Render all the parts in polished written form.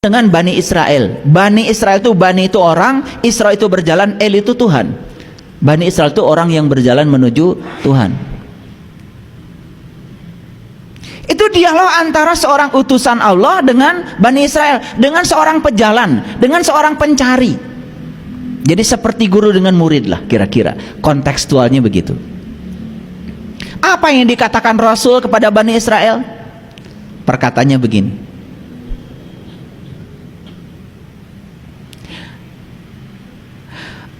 dengan Bani Israel. Bani Israel itu, Bani itu orang, Israel itu berjalan, El itu Tuhan. Bani Israel itu orang yang berjalan menuju Tuhan. Itu dialog antara seorang utusan Allah dengan Bani Israel, dengan seorang pejalan, dengan seorang pencari. Jadi seperti guru dengan murid lah kira-kira, kontekstualnya begitu. Apa yang dikatakan Rasul kepada Bani Israel? Perkataannya begini,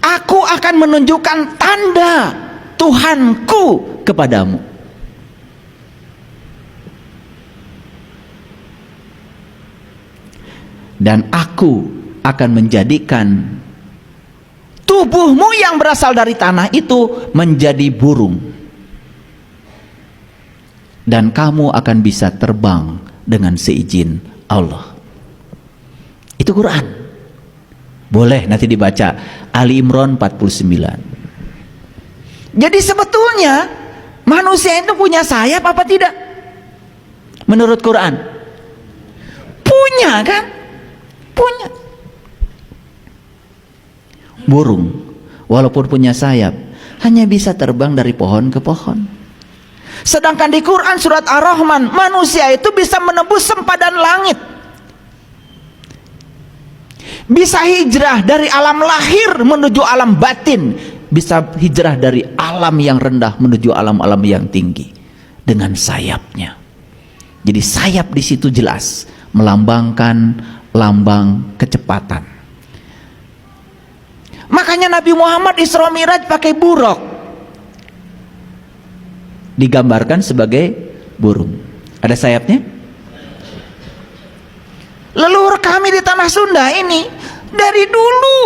aku akan menunjukkan tanda Tuhanku kepadamu. Dan aku akan menjadikan tubuhmu yang berasal dari tanah itu menjadi burung. Dan kamu akan bisa terbang dengan seizin Allah. Itu Quran. Boleh nanti dibaca Ali Imran 49. Jadi sebetulnya manusia itu punya sayap apa tidak? Menurut Quran punya kan? Punya. Burung walaupun punya sayap hanya bisa terbang dari pohon ke pohon. Sedangkan di Quran surat Ar-Rahman, manusia itu bisa menembus sempadan langit, bisa hijrah dari alam lahir menuju alam batin, bisa hijrah dari alam yang rendah menuju alam-alam yang tinggi dengan sayapnya. Jadi sayap di situ jelas melambangkan lambang kecepatan. Makanya Nabi Muhammad Isra Mi'raj pakai buruk, digambarkan sebagai burung. Ada sayapnya. Leluhur kami di tanah Sunda ini dari dulu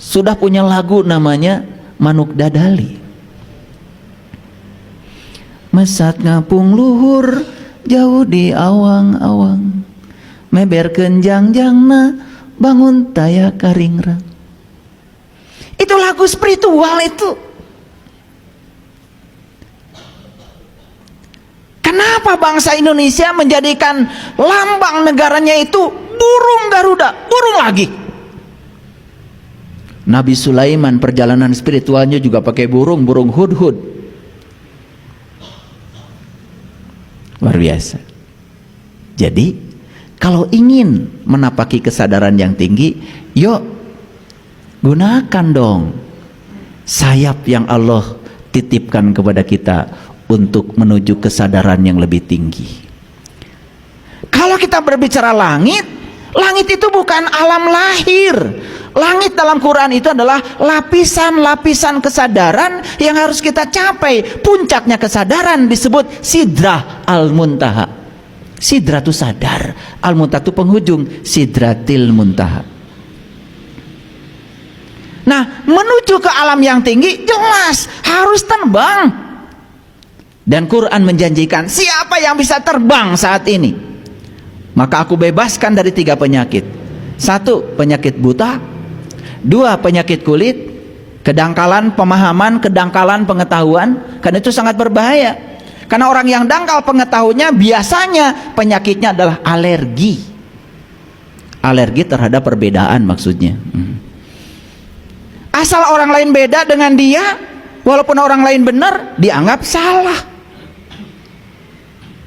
sudah punya lagu namanya Manuk Dadali. Mesat ngapung luhur jauh di awang-awang, meberkeun jangjangna bangun taya karingrang. Itu lagu spiritual itu. Kenapa bangsa Indonesia menjadikan lambang negaranya itu burung Garuda, burung lagi? Nabi Sulaiman perjalanan spiritualnya juga pakai burung hudhud. Luar biasa. Jadi kalau ingin menapaki kesadaran yang tinggi, yuk gunakan dong sayap yang Allah titipkan kepada kita untuk menuju kesadaran yang lebih tinggi. Kalau kita berbicara langit, langit itu bukan alam lahir. Langit dalam Quran itu adalah lapisan-lapisan kesadaran yang harus kita capai. Puncaknya kesadaran disebut Sidrah Al-Muntaha. Sidrah itu sadar, Al-Muntaha itu penghujung, Sidratil Muntaha. Nah, menuju ke alam yang tinggi jelas harus terbang. Dan Quran menjanjikan, siapa yang bisa terbang saat ini, maka aku bebaskan dari 3 penyakit. 1, penyakit buta. 2, penyakit kulit. Kedangkalan pemahaman, kedangkalan pengetahuan. Karena itu sangat berbahaya. Karena orang yang dangkal pengetahuannya biasanya penyakitnya adalah alergi. Alergi terhadap perbedaan maksudnya. Asal orang lain beda dengan dia, walaupun orang lain benar, dianggap salah.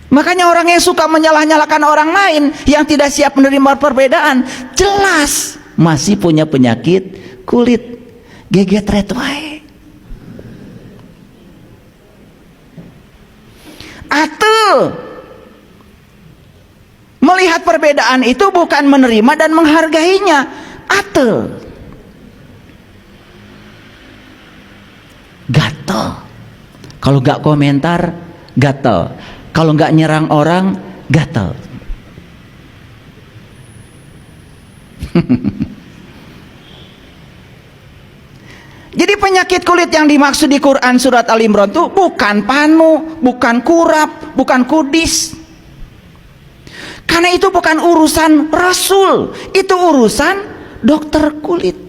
Makanya orang yang suka menyalah-nyalahkan orang lain yang tidak siap menerima perbedaan, jelas masih punya penyakit kulit. Geget red wae. Atau melihat perbedaan itu bukan menerima dan menghargainya. Atau gatel. Kalau gak komentar, gatel. Kalau nggak nyerang orang, gatal. Jadi penyakit kulit yang dimaksud di Quran surat Al-Imran itu bukan panu, bukan kurap, bukan kudis. Karena itu bukan urusan Rasul, itu urusan dokter kulit.